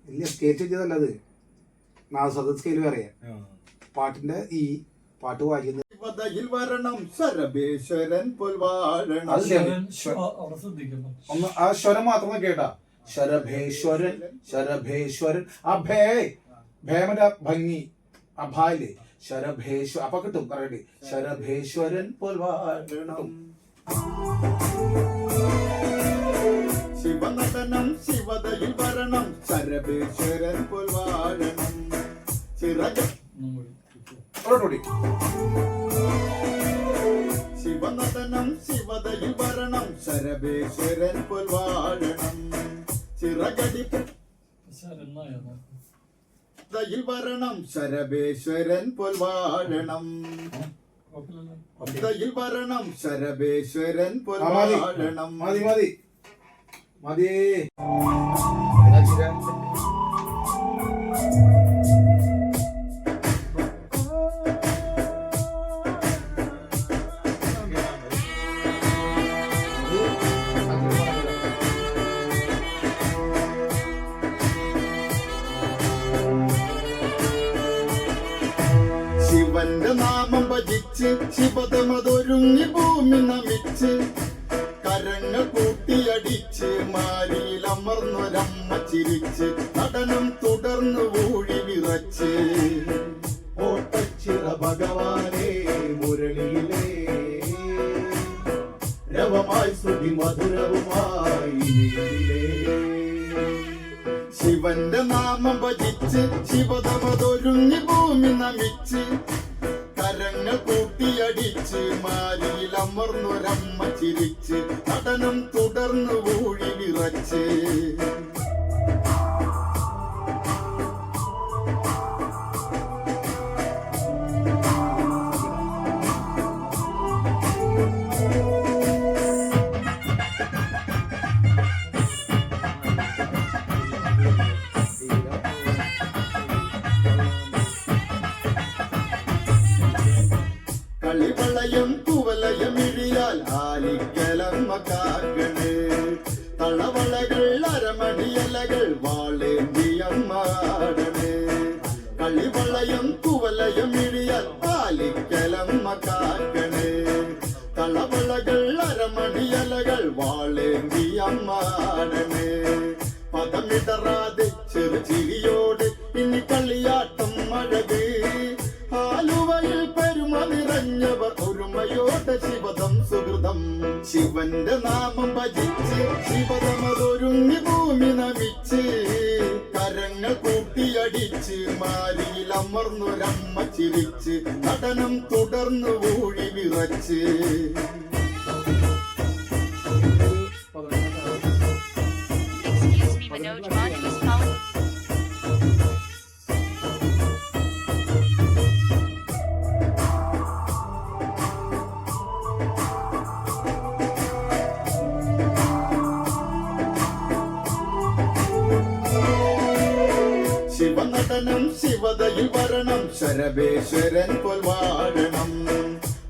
ഇല്ല, സ്കേറ്റ് ചെയ്തല്ല അത്. നാസത് സ്കെയിൽ പറയാ. പാട്ടിന്റെ ഈ പാട്ട് വായിക്കുന്നത് വരണം ശരഭേശ്വരൻ പൊൽവാഴണം. ഒന്ന് ആ സ്വരം മാത്രം കേട്ടാ. ശരഭേശ്വരൻ, ശരഭേശ്വരൻ. ആ ഭേമന്റെ ഭംഗി, ആ ഭായില്ലേ ശരഭേശ്വരൻ. അപ്പൊ കിട്ടും പറയട്ടെ. ശരഭേശ്വരൻ പൊൽവാഴണം. ശിവനടനം ശിവതയിൽ വരണം ശരഭേശ്വരൻ പൊൽവാഴണം. ശിവനടനം ശിവതയിൽ വരണം ശരഭേശ്വരൻ പൊൽവാഴണം. ചിറകടി ദയിൽ വരണം ശരഭേശ്വരൻ പൊൽവാഴണം. ദയിൽ വരണം ശരഭേശ്വരൻ പൊൽവാഴണം. മതി മതി മതി. ശിവന്റെ നാമം ഭജിച്ച് ശിവതമതൊരുങ്ങി ഭൂമി നമിച്ച് കരങ്ങൾ കൂട്ടിയടിച്ച് മാരിയിലമർന്നൊരമ്മ ചിരിച്ച് നടനം തുടർന്ന് ഊഴി വിറച്ച് ഓട്ടച്ചിറ ഭഗവാനേ മുരളിയിലേ രവമായി ശ്രുതി മധുരവുമായി. ശിവന്റെ നാമം ഭജിച്ച് ശിവതമതൊരുങ്ങി ഭൂമി നമിച്ച് കരങ്ങൾ കൂട്ടിയടിച്ച് മാരിയിലമർന്നൊരമ്മ ചിരിച്ച് നടനം തുടർന്ന് ഊഴി വിറച്ച് കളിവളയം കുവലയമിഴിയാൽ ആലിക്കലമ്മ കാക്കണ്. തളവളകൾ അരമണിയലകൾ വാളേന്തിയമ്മാടണ്. കളിവളയം കുവലയമിഴിയാൽ ആലിക്കലമ്മ കാക്കണ്. തളവളകൾ അരമണിയലകൾ വാളേന്തിയമ്മാടണ്. പദമിടറാതെ ചെറുചിരിയോട് ഇനി കളിയാട്ടം അഴക്. ആലുവയിൽ പെരുമ നിറഞ്ഞവർ ഒരുമയോടെ ശിവദം സുഹൃതം. ശിവന്റെ നാമം ഭജിച്ച് ശിവതമതൊരുങ്ങി ഭൂമി നമിച്ച് കരങ്ങൾ കൂട്ടിയടിച്ച് മാരിയിലമർന്നൊരമ്മ ചിരിച്ച് നടനം തുടർന്ന് ഊഴി വിറച്ച് ശിവനടനം ശിവതയിൽ വരണം ശരഭേശ്വരൻ പൊൽവാഴണം.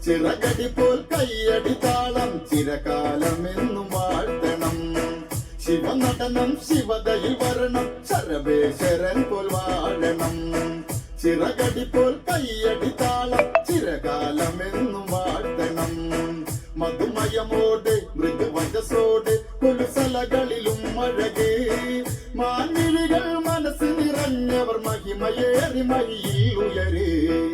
ചിറകടി പോൽ കയ്യടി താളം ചിരകാലമെന്നും വാഴ്ത്തണം. ശിവനടനം ശിവതയിൽ വരണം ശരഭേശ്വരൻ പൊൽവാഴണം. ചിറകടി പോൽ കയ്യടി താളം ചിരകാലമെന്നും വാഴ്ത്തണം. മധുമയമോട് മൃദുവചസോട് കുലുസലകളിലും അഴകേ മാൻവിഴികൾ മനസ്സ് നിറഞ്ഞവർ മഹിമയേറി മഹിയിൽ ഉയരേ.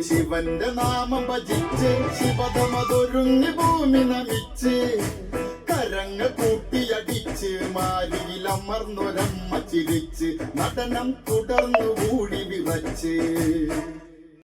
ശിവന്റെ നാമം ഭജിച്ച് ശിവതമതൊരുങ്ങി ഭൂമി നമിച്ച് കരങ്ങൾ കൂട്ടിയടിച്ച് മാരിയിലമർന്നൊരമ്മ ചിരിച്ച് നടനം തുടർന്ന് ഊഴി വിറച്ച്